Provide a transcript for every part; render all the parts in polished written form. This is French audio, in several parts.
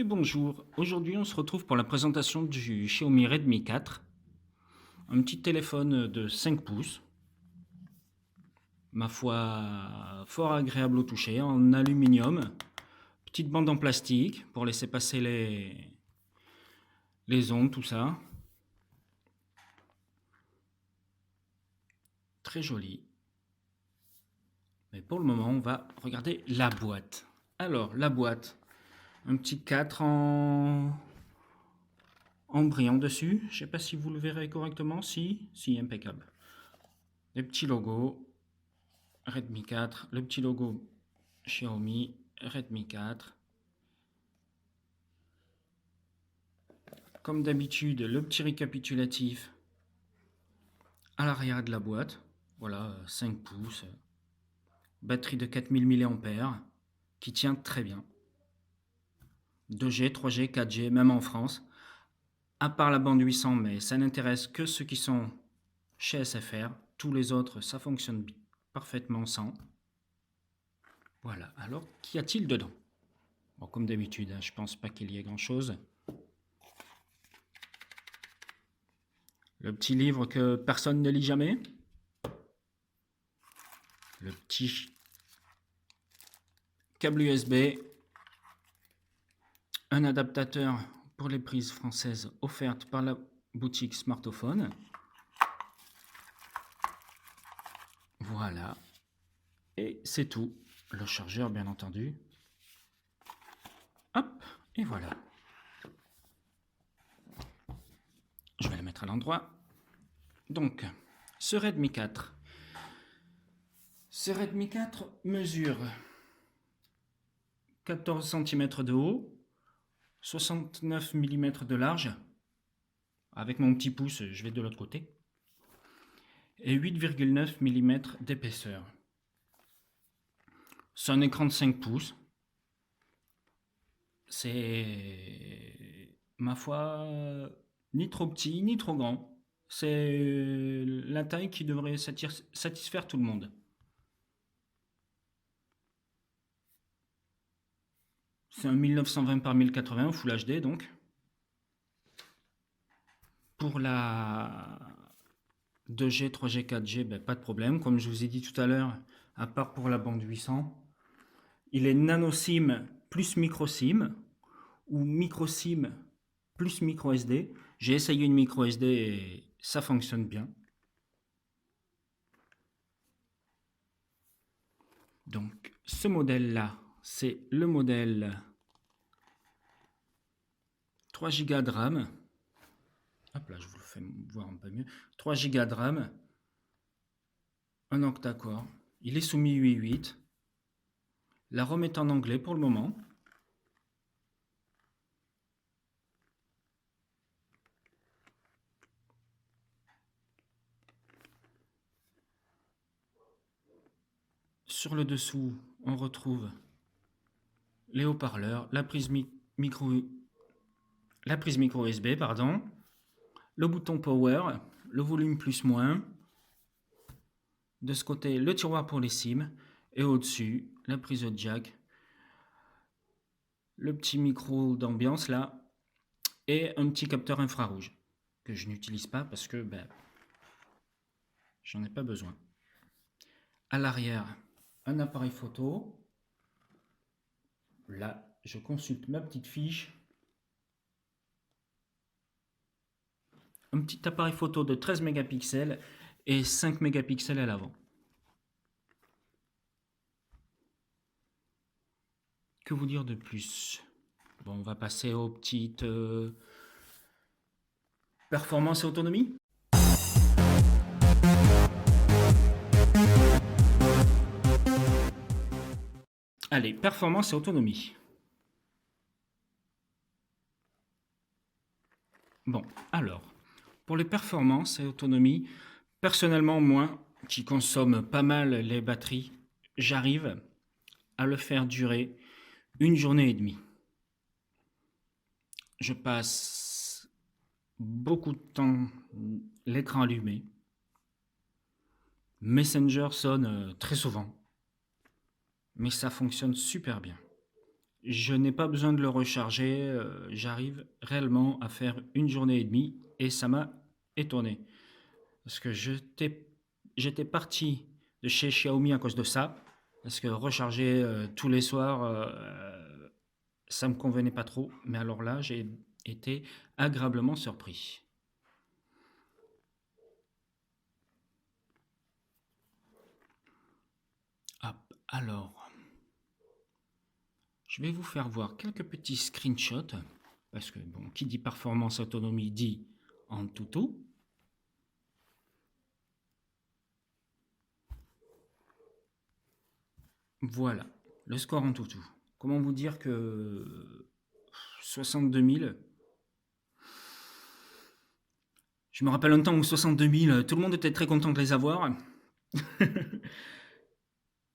Et bonjour, aujourd'hui on se retrouve pour la présentation du Xiaomi Redmi 4, un petit téléphone de 5 pouces, ma foi fort agréable au toucher, en aluminium, petite bande en plastique pour laisser passer les ondes, tout ça, très joli. Mais pour le moment on va regarder la boîte. Alors la boîte, un petit 4 en brillant dessus, je ne sais pas si vous le verrez correctement, si, impeccable. Les petits logos. Redmi 4, le petit logo Xiaomi, Redmi 4. Comme d'habitude, le petit récapitulatif à l'arrière de la boîte. Voilà, 5 pouces, batterie de 4000 mAh qui tient très bien. 2G, 3G, 4G, même en France. À part la bande 800, mais ça n'intéresse que ceux qui sont chez SFR. Tous les autres, ça fonctionne parfaitement sans. Voilà, alors qu'y a-t-il dedans? Bon, comme d'habitude, je pense pas qu'il y ait grand-chose. Le petit livre que personne ne lit jamais. Le petit câble USB. Un adaptateur pour les prises françaises offertes par la boutique Smartophone. Voilà. Et c'est tout. Le chargeur, bien entendu. Hop, et voilà. Je vais le mettre à l'endroit. Donc, ce Redmi 4. Ce Redmi 4 mesure 14 cm de haut, 69 mm de large. Avec mon petit pouce, je vais de l'autre côté. Et 8,9 mm d'épaisseur. C'est un écran de 5 pouces. C'est, ma foi, ni trop petit, ni trop grand. C'est la taille qui devrait satisfaire tout le monde. C'est un 1920 par 1080 Full HD donc. Pour la 2G, 3G, 4G, ben, pas de problème. Comme je vous ai dit tout à l'heure, à part pour la bande 800, il est nano SIM plus micro SIM ou micro SIM plus micro SD. J'ai essayé une micro SD et ça fonctionne bien. Donc ce modèle-là, c'est le modèle 3 Go de RAM. Hop là, je vous le fais voir un peu mieux. 3 Go de RAM, un octa-core. Il est soumis 8.8. La ROM est en anglais pour le moment. Sur le dessous, on retrouve les haut-parleurs, la prise micro USB, pardon, le bouton power, le volume plus-moins. De ce côté, le tiroir pour les SIM. Et au-dessus, la prise jack. Le petit micro d'ambiance là. Et un petit capteur infrarouge. Que je n'utilise pas parce que j'en ai pas besoin. À l'arrière, un appareil photo. Là, je consulte ma petite fiche. Un petit appareil photo de 13 mégapixels et 5 mégapixels à l'avant. Que vous dire de plus? Bon, on va passer aux petites performances et autonomie. Allez, performance et autonomie. Bon, alors, pour les performances et autonomie, personnellement, moi, qui consomme pas mal les batteries, j'arrive à le faire durer une journée et demie. Je passe beaucoup de temps l'écran allumé. Messenger sonne très souvent, mais ça fonctionne super bien. Je n'ai pas besoin de le recharger, j'arrive réellement à faire une journée et demie et ça m'a étonné. Parce que j'étais parti de chez Xiaomi à cause de ça, parce que recharger tous les soirs, ça me convenait pas trop. Mais alors là, j'ai été agréablement surpris. Hop, alors, je vais vous faire voir quelques petits screenshots, parce que bon, qui dit performance autonomie dit en tout. Voilà, le score en tout. Comment vous dire que 62 000, je me rappelle un temps où 62 000, tout le monde était très content de les avoir.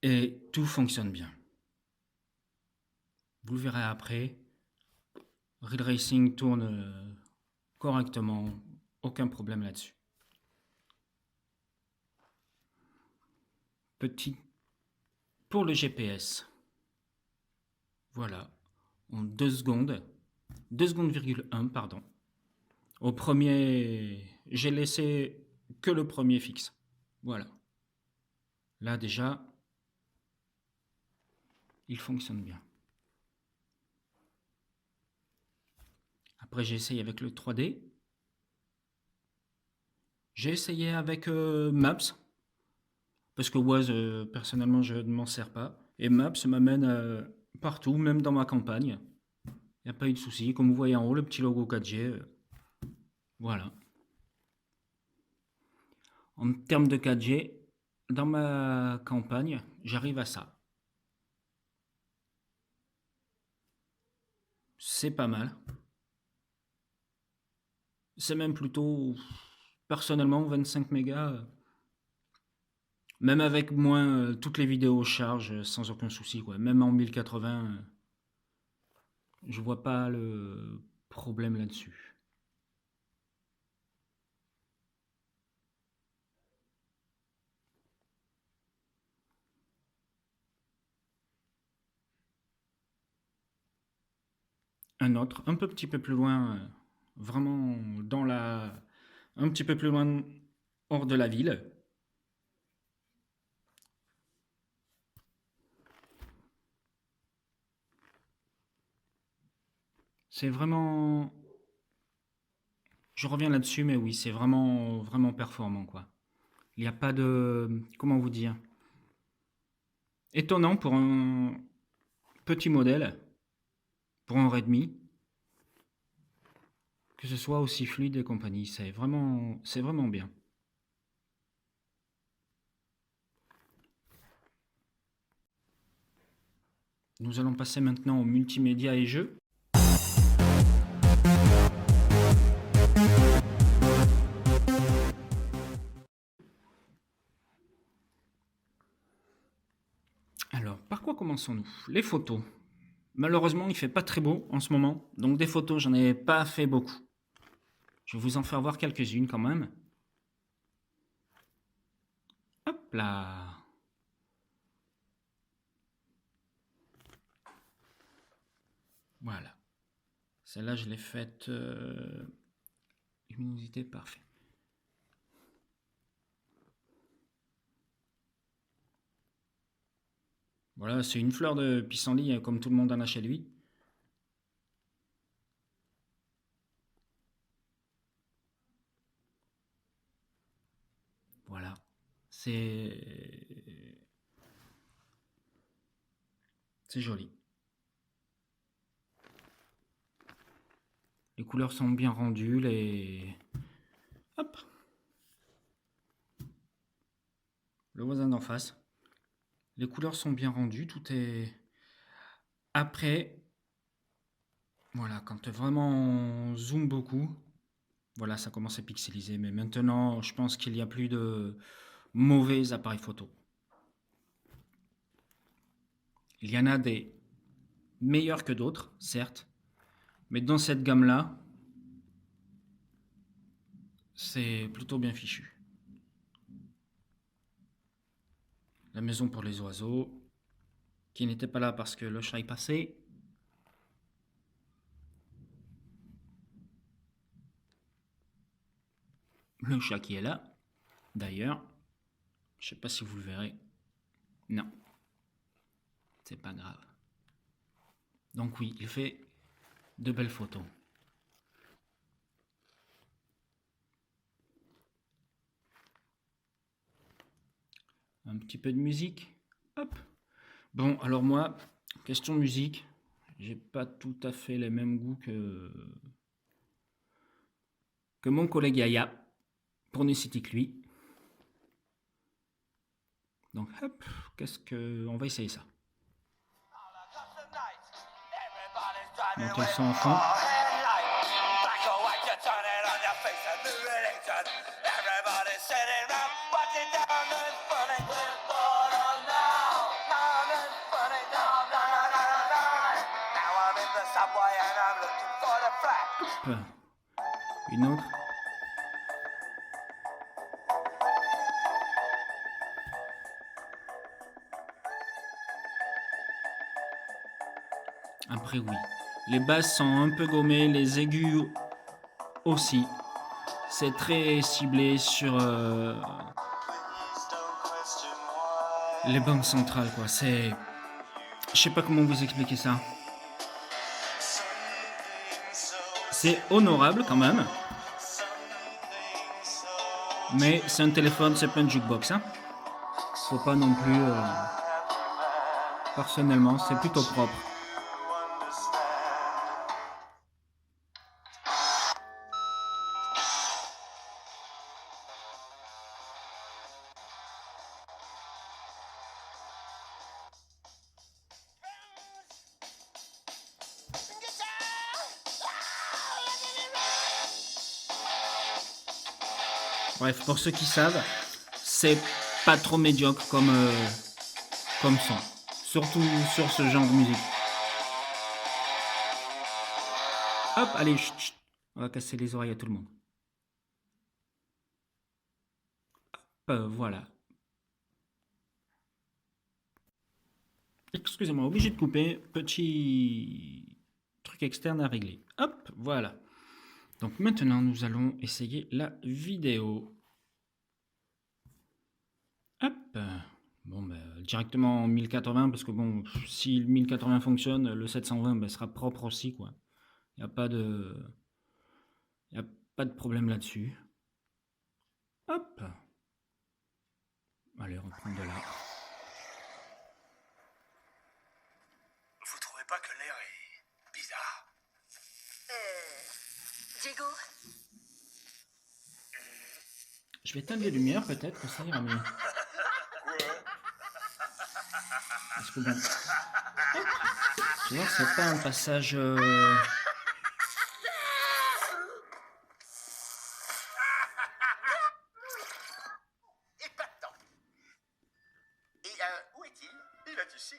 Et tout fonctionne bien. Vous le verrez après. Real Racing tourne correctement. Aucun problème là-dessus. Petit pour le GPS. Voilà. En 2 secondes. 2 secondes,1, pardon. Au premier, j'ai laissé que le premier fixe. Voilà. Là déjà, il fonctionne bien. Après, j'ai essayé avec le 3D. J'ai essayé avec Maps. Parce que Waze, personnellement, je ne m'en sers pas. Et Maps m'amène partout, même dans ma campagne. Il n'y a pas eu de souci. Comme vous voyez en haut, le petit logo 4G. Voilà. En termes de 4G, dans ma campagne, j'arrive à ça. C'est pas mal. C'est même plutôt, personnellement, 25 mégas. Même avec moins, toutes les vidéos chargent sans aucun souci, quoi. Même en 1080, je vois pas le problème là-dessus. Un autre, un petit peu plus loin, vraiment un petit peu plus loin hors de la ville. C'est vraiment, je reviens là-dessus, mais oui, c'est vraiment, vraiment performant, quoi. Il n'y a pas de, comment vous dire, étonnant pour un petit modèle, pour un Redmi, que ce soit aussi fluide et compagnie. C'est vraiment bien. Nous allons passer maintenant au multimédia et jeux. Alors, par quoi commençons-nous? Les photos. Malheureusement, il fait pas très beau en ce moment, donc des photos, j'en ai pas fait beaucoup. Je vais vous en faire voir quelques-unes quand même. Hop là. Voilà. Celle-là, je l'ai faite luminosité parfait. Voilà, c'est une fleur de pissenlit comme tout le monde en a chez lui. Voilà. C'est joli. Les couleurs sont bien rendues, hop. Le voisin d'en face. Les couleurs sont bien rendues, tout est... Après, voilà, quand vraiment on zoome beaucoup, voilà, ça commence à pixeliser. Mais maintenant, je pense qu'il n'y a plus de mauvais appareils photo. Il y en a des meilleurs que d'autres, certes, mais dans cette gamme-là, c'est plutôt bien fichu. La maison pour les oiseaux, qui n'était pas là parce que le chat est passé. le chat qui est là. D'ailleurs, je sais pas si vous le verrez. Non, c'est pas grave. Donc oui, il fait de belles photos. Un petit peu de musique. Hop. Bon, alors moi, question musique, j'ai pas tout à fait les mêmes goûts que mon collègue Yaya, pour ne citer que lui. Donc hop, on va essayer ça. Montez le son en fond. Hop. Une autre. Après oui, les basses sont un peu gommées, les aigus aussi. C'est très ciblé sur les bandes centrales quoi. C'est, je sais pas comment vous expliquer ça. C'est honorable quand même. Mais c'est un téléphone, c'est pas une jukebox. Hein. Faut pas non plus... personnellement, c'est plutôt propre. Bref, pour ceux qui savent, c'est pas trop médiocre comme son. Surtout sur ce genre de musique. Hop, allez, chut, chut. On va casser les oreilles à tout le monde. Hop, voilà. Excusez-moi, obligé de couper. Petit truc externe à régler. Hop, voilà. Donc maintenant, nous allons essayer la vidéo. Hop. Bon, directement en 1080, parce que bon, si le 1080 fonctionne, le 720 sera propre aussi, quoi. Il n'y a pas de... Il n'y a pas de problème là-dessus. Hop. Allez, reprendre de là. Vous trouvez pas que l'air est bizarre? Diego, Je vais éteindre les lumières, peut-être, que ça ira mieux. Parce que bon... Tu vois, c'est pas un passage... Épatant. Et où est-il? Il est ici,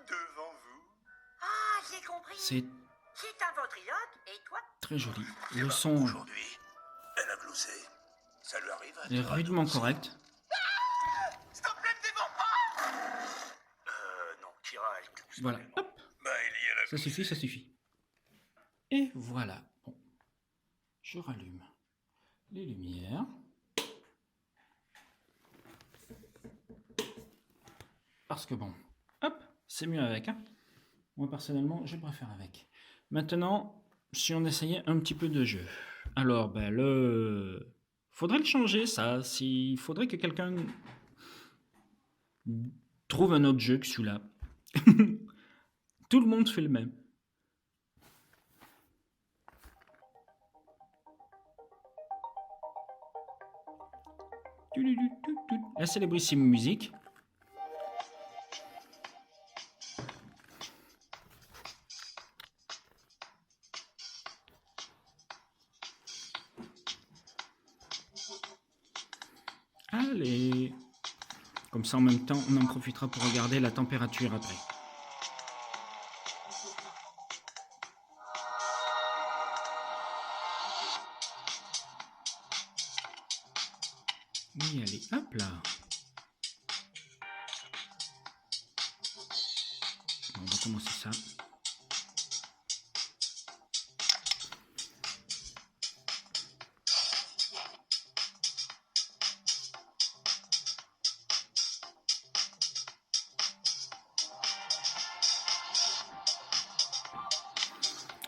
devant vous. ah, j'ai compris. C'est C'est un ventriloque et toi? très joli. Eh Le ben, son aujourd'hui, elle a gloussé. Ça lui arrive à est toi de rudement glousser? correct. S'il te plaît, ne dévore pas. Non, Kira, elle glousse. Voilà, hop. Bah, il y a la Ça suffit, ça suffit. Et voilà. Bon. Je rallume les lumières. Parce que bon, hop, c'est mieux avec. Hein. Moi, personnellement, je préfère avec. Maintenant, si on essayait un petit peu de jeu. Alors, faudrait le changer, ça. Il faudrait que quelqu'un trouve un autre jeu que celui-là. Tout le monde fait le même. Là, c'est les Brissime Musique. Allez. Comme ça, en même temps, on en profitera pour regarder la température après. Oui, allez, hop là. On va commencer ça.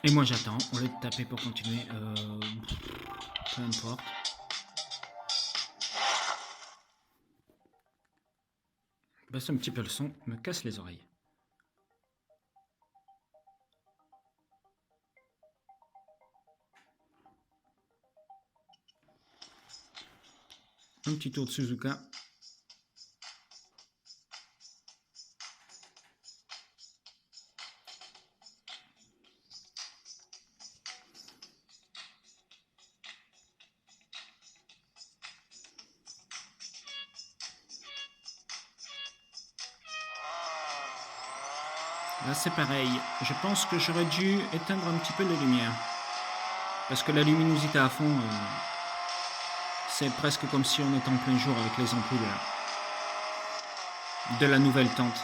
Et moi j'attends, au lieu de taper pour continuer, peu importe. Baisse un petit peu le son, me casse les oreilles. Un petit tour de Suzuka. Là c'est pareil, je pense que j'aurais dû éteindre un petit peu les lumières. Parce que la luminosité à fond, c'est presque comme si on était en plein jour avec les ampoules de la nouvelle tente.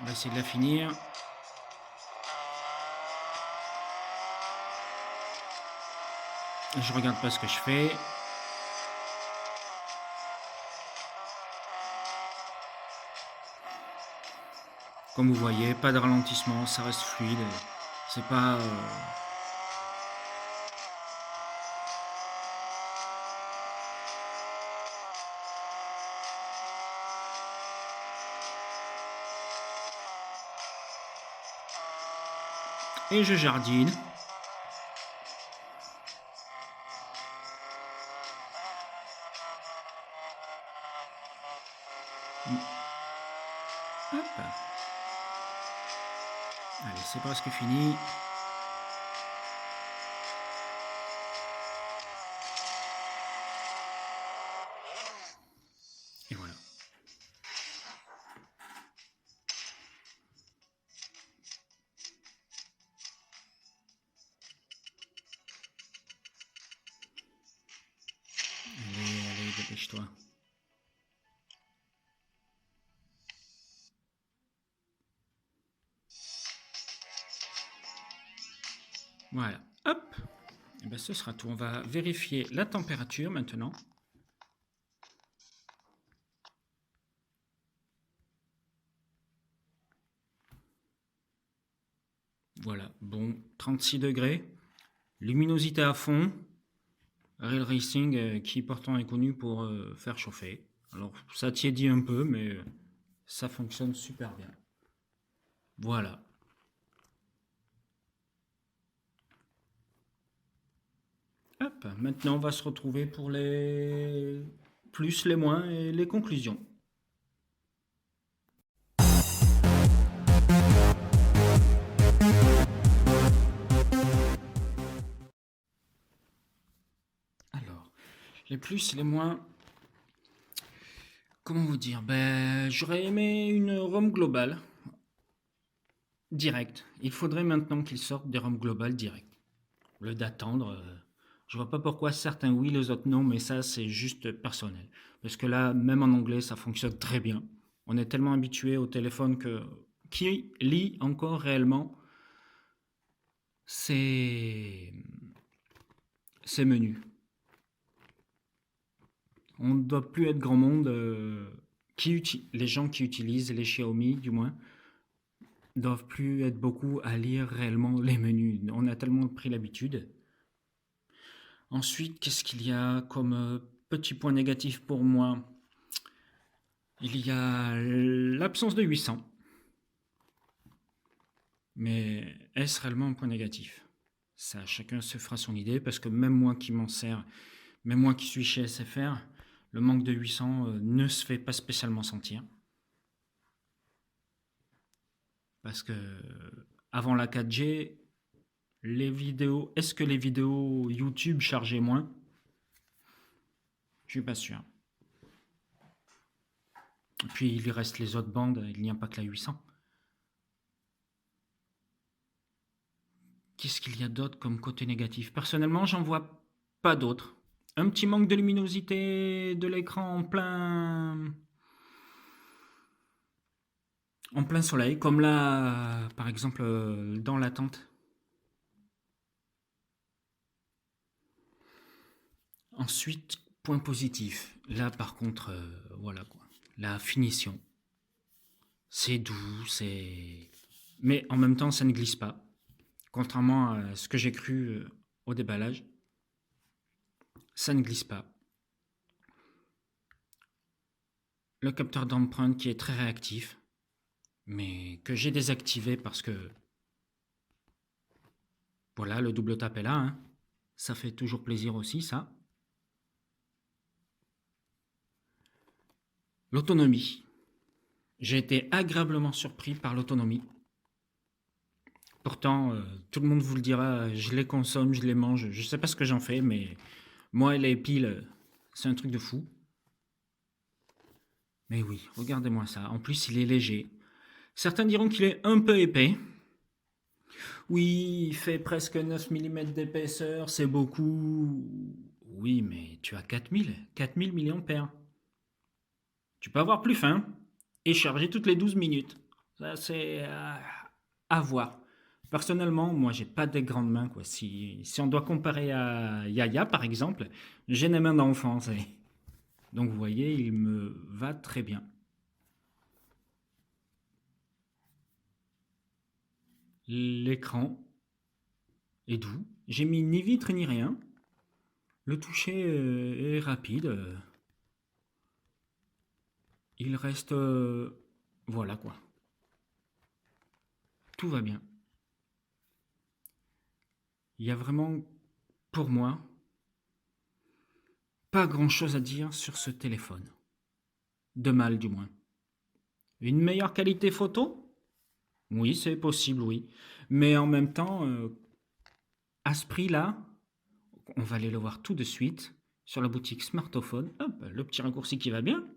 On va essayer de la finir. Je regarde pas ce que je fais. Comme vous voyez, pas de ralentissement, ça reste fluide. C'est pas... Et je jardine. Hop. Allez, c'est presque fini. Et voilà. Allez, dépêche-toi. Voilà. Hop. Et bien, ce sera tout. On va vérifier la température maintenant. Voilà. Bon, 36 degrés. Luminosité à fond. Rail Racing qui pourtant est connu pour faire chauffer. Alors ça tiédit un peu mais ça fonctionne super bien. Voilà. Hop, maintenant on va se retrouver pour les plus, les moins et les conclusions. Alors, les plus, les moins... Comment vous dire? Ben, j'aurais aimé une ROM globale directe. Il faudrait maintenant qu'ils sortent des ROM globales directes. Au lieu d'attendre, je vois pas pourquoi certains oui, les autres non, mais ça c'est juste personnel. Parce que là, même en anglais, ça fonctionne très bien. On est tellement habitué au téléphone que qui lit encore réellement ces menus. On ne doit plus être grand monde. Les gens qui utilisent les Xiaomi, du moins, doivent plus être beaucoup à lire réellement les menus. On a tellement pris l'habitude. Ensuite, qu'est-ce qu'il y a comme petit point négatif pour moi? Il y a l'absence de 800. Mais est-ce réellement un point négatif? Ça, chacun se fera son idée, parce que même moi qui m'en sers, même moi qui suis chez SFR, le manque de 800 ne se fait pas spécialement sentir. Parce que avant la 4G, les vidéos, est-ce que les vidéos YouTube chargeaient moins? Je suis pas sûr. Et puis il reste les autres bandes, il n'y a pas que la 800. Qu'est-ce qu'il y a d'autre comme côté négatif? Personnellement, j'en vois pas d'autre. Un petit manque de luminosité de l'écran en plein soleil, comme là, par exemple, dans la tente. Ensuite, point positif. Là, par contre, voilà quoi. La finition. C'est doux, c'est. Mais en même temps, ça ne glisse pas. Contrairement à ce que j'ai cru au déballage, ça ne glisse pas. Le capteur d'empreinte qui est très réactif, mais que j'ai désactivé parce que voilà, le double tap est là, hein. Ça fait toujours plaisir aussi, ça. L'autonomie. J'ai été agréablement surpris par l'autonomie. Pourtant, tout le monde vous le dira, je les consomme, je les mange, je sais pas ce que j'en fais, mais moi, les piles, c'est un truc de fou. Mais oui, regardez-moi ça. En plus, il est léger. Certains diront qu'il est un peu épais. Oui, il fait presque 9 mm d'épaisseur, c'est beaucoup. Oui, mais tu as 4000 milliampères. Tu peux avoir plus fin et charger toutes les 12 minutes. Ça, c'est à voir. Personnellement, moi, j'ai pas des grandes mains, quoi. Si on doit comparer à Yaya, par exemple, j'ai des mains d'enfant. Donc, vous voyez, il me va très bien. L'écran est doux. J'ai mis ni vitre ni rien. Le toucher est rapide. Il reste... voilà, quoi. Tout va bien. Il y a vraiment, pour moi, pas grand-chose à dire sur ce téléphone. De mal, du moins. Une meilleure qualité photo? Oui, c'est possible, oui. Mais en même temps, à ce prix-là, on va aller le voir tout de suite sur la boutique smartphone. Hop, le petit raccourci qui va bien.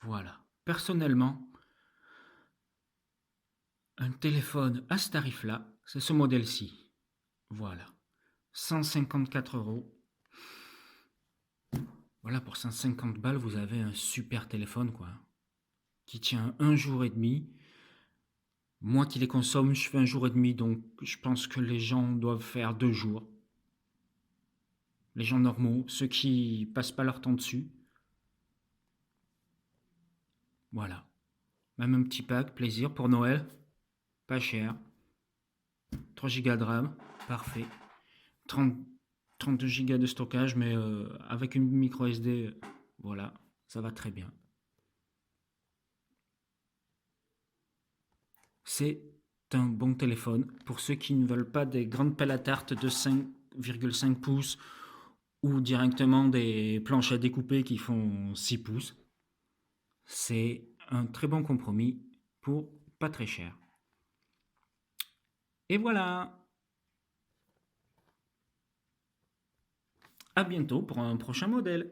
Voilà. Personnellement, un téléphone à ce tarif-là, c'est ce modèle-ci. Voilà. 154 €. Voilà, pour 150 balles, vous avez un super téléphone, quoi. Qui tient un jour et demi. Moi qui les consomme, je fais un jour et demi, donc je pense que les gens doivent faire 2 jours. Les gens normaux, ceux qui passent pas leur temps dessus. Voilà. Même un petit pack, plaisir pour Noël. Pas cher. 3 Go de RAM, parfait. 32 Go de stockage, mais avec une micro SD, voilà, ça va très bien. C'est un bon téléphone pour ceux qui ne veulent pas des grandes pelles à tarte de 5,5 pouces ou directement des planches à découper qui font 6 pouces. C'est un très bon compromis pour pas très cher. Et voilà. À bientôt pour un prochain modèle.